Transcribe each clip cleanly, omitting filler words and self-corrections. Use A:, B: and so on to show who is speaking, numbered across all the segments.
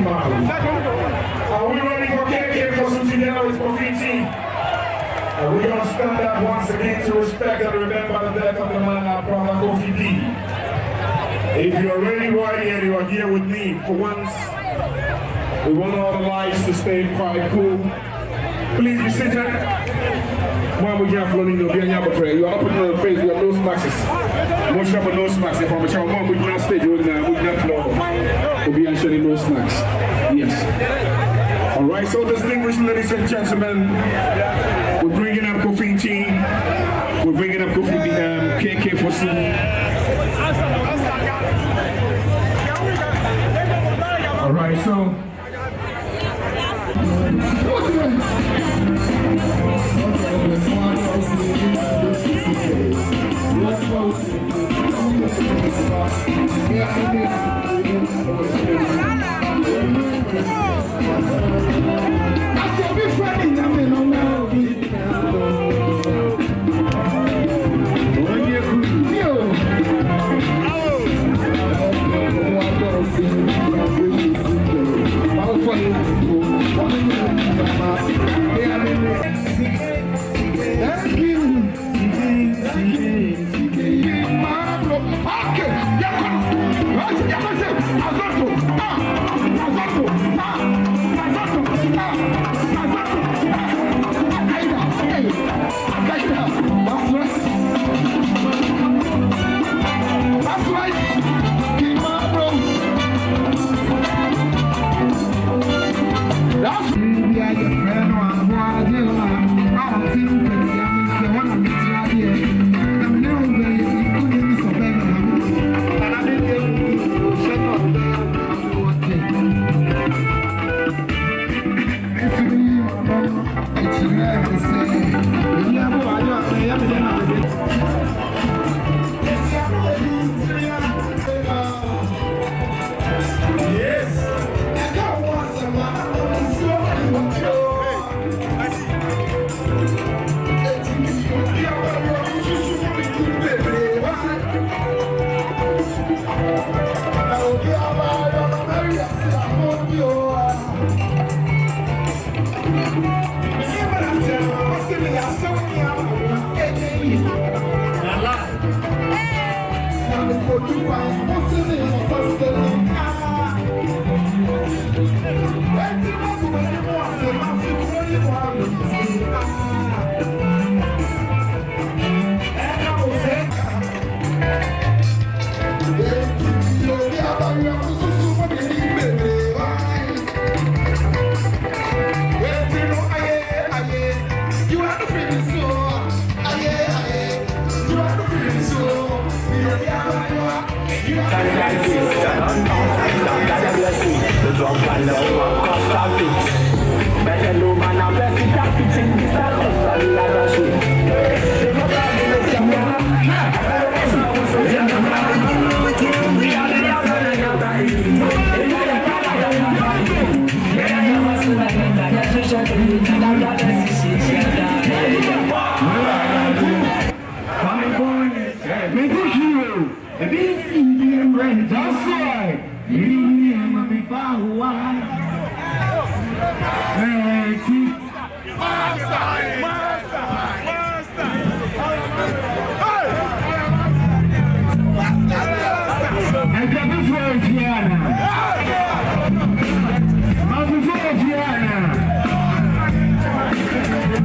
A: man. Are we ready for KK for some together with Kofi B? We're going to stand up once again to respect and remember the death of the man, our brother Kofi B. If you're really right here, you are here with me for once. We want all the lights to stay quite cool. Please be seated. When we get floating, you'll be on your prayer. You are opening on the face, you have no maxes. Most of no snacks. If I'm a child, mom, we can stay doing that. We can flow. We'll be actually no snacks. Yes. All right, so distinguished ladies and gentlemen, we're bringing up Kofi T. We're bringing up Kofi B, KK for some. All right, so.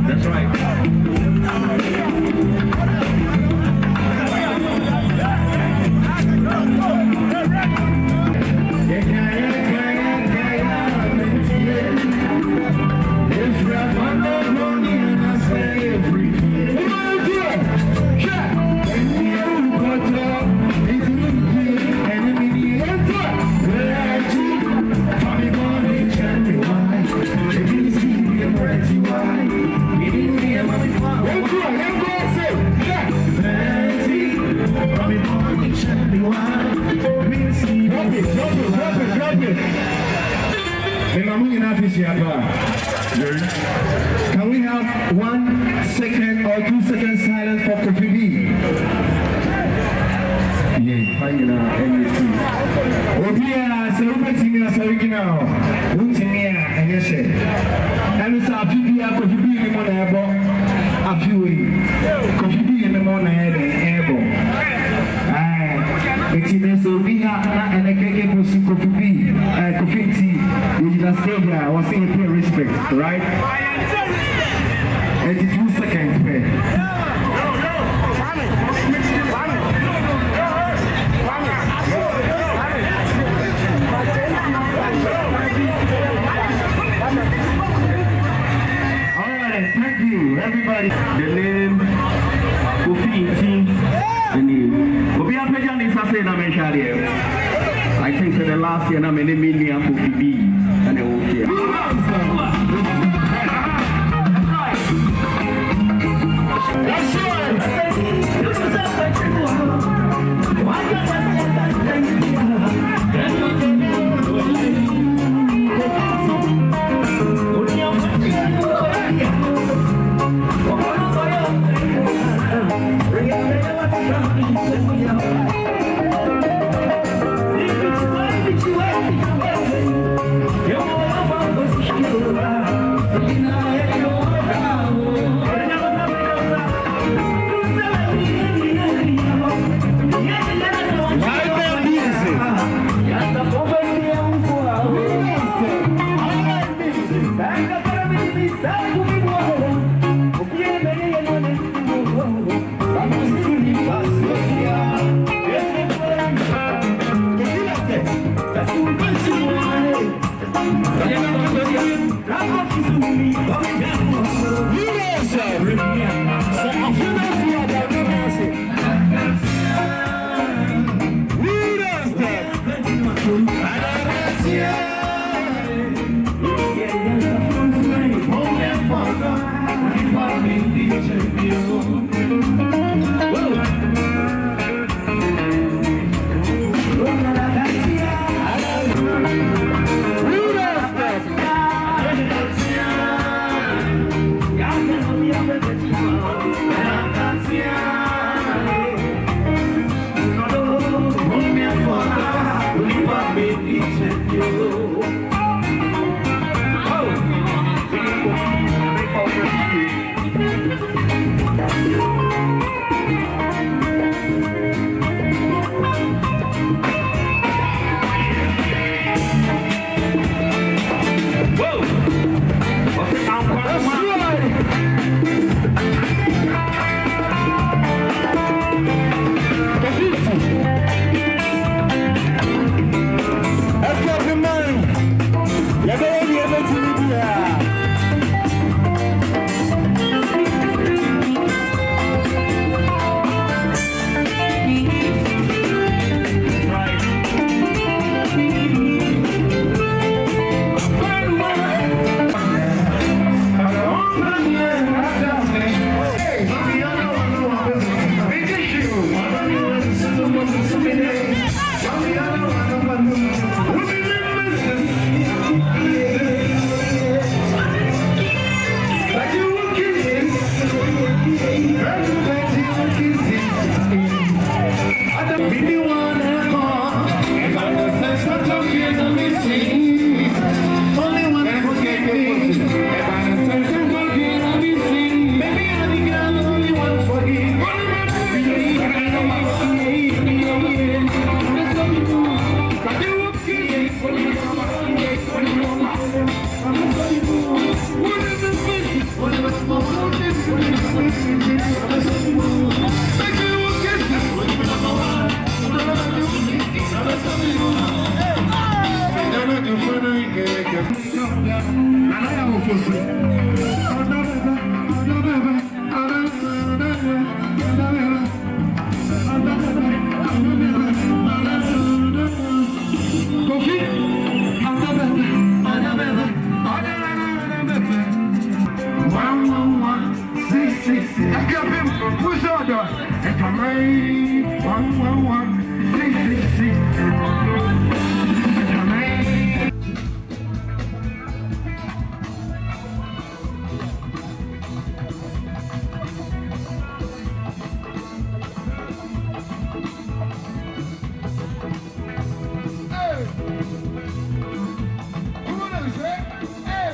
A: That's right. Can we have 1 second or 2 seconds silence for Kofi B? Yeah, hanging out, MVP. Okay, celebrating us now.
B: And it's a Kofi B in one airborne. A few Kofi B in the morning airborne. It's in so we have and a cake for Kofi B, Kofi T, which is a stage. I was saying pay respect, right? 82 seconds, man. Thank you, everybody. The name Kofi team. The name. But we are playing this as a I think for the last year, I'm in a million Kofi B. And they will hear. That's right. Akuapem, who's on the? And come right, 111, 666. Hey!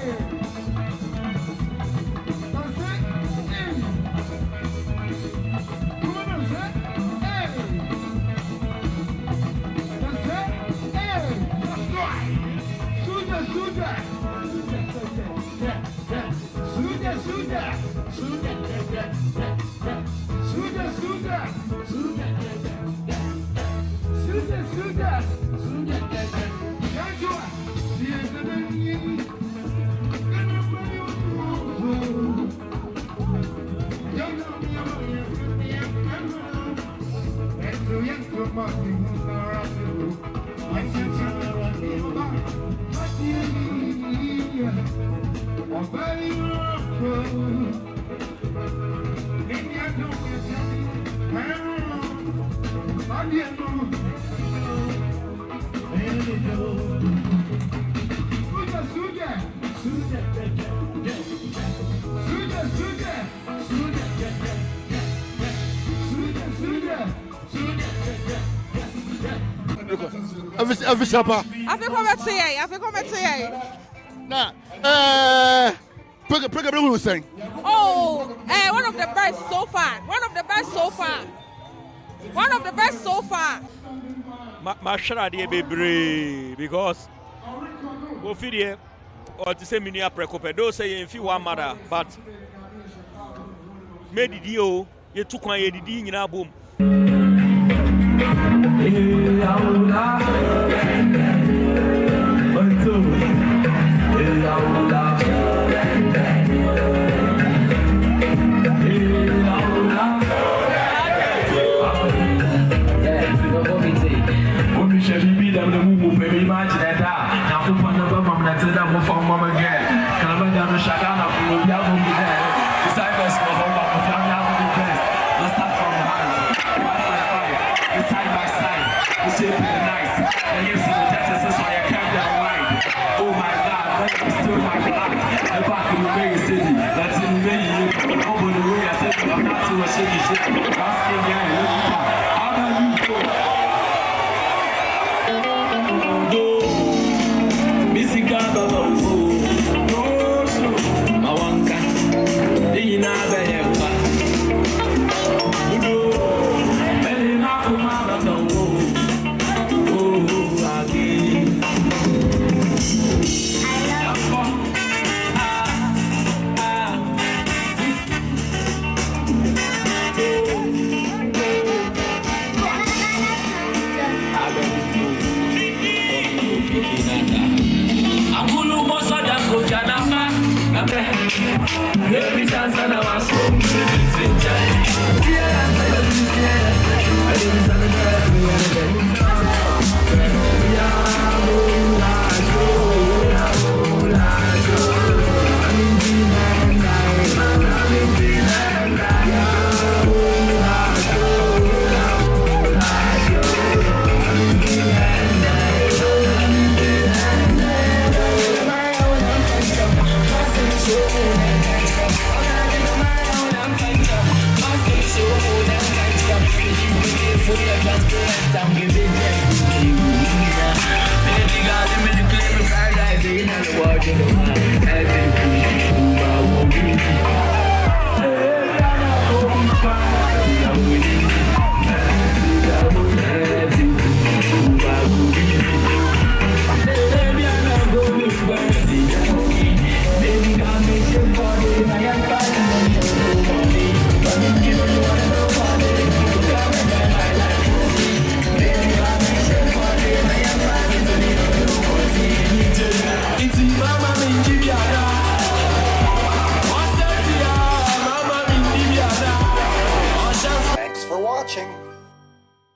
C: Avisapa. Nah, one
D: of the best so far.
E: Mashara de bebre because Kofi de or to say mini Akuapem do say if you want mother but made the deal you took my ADD in a boom.
F: I'm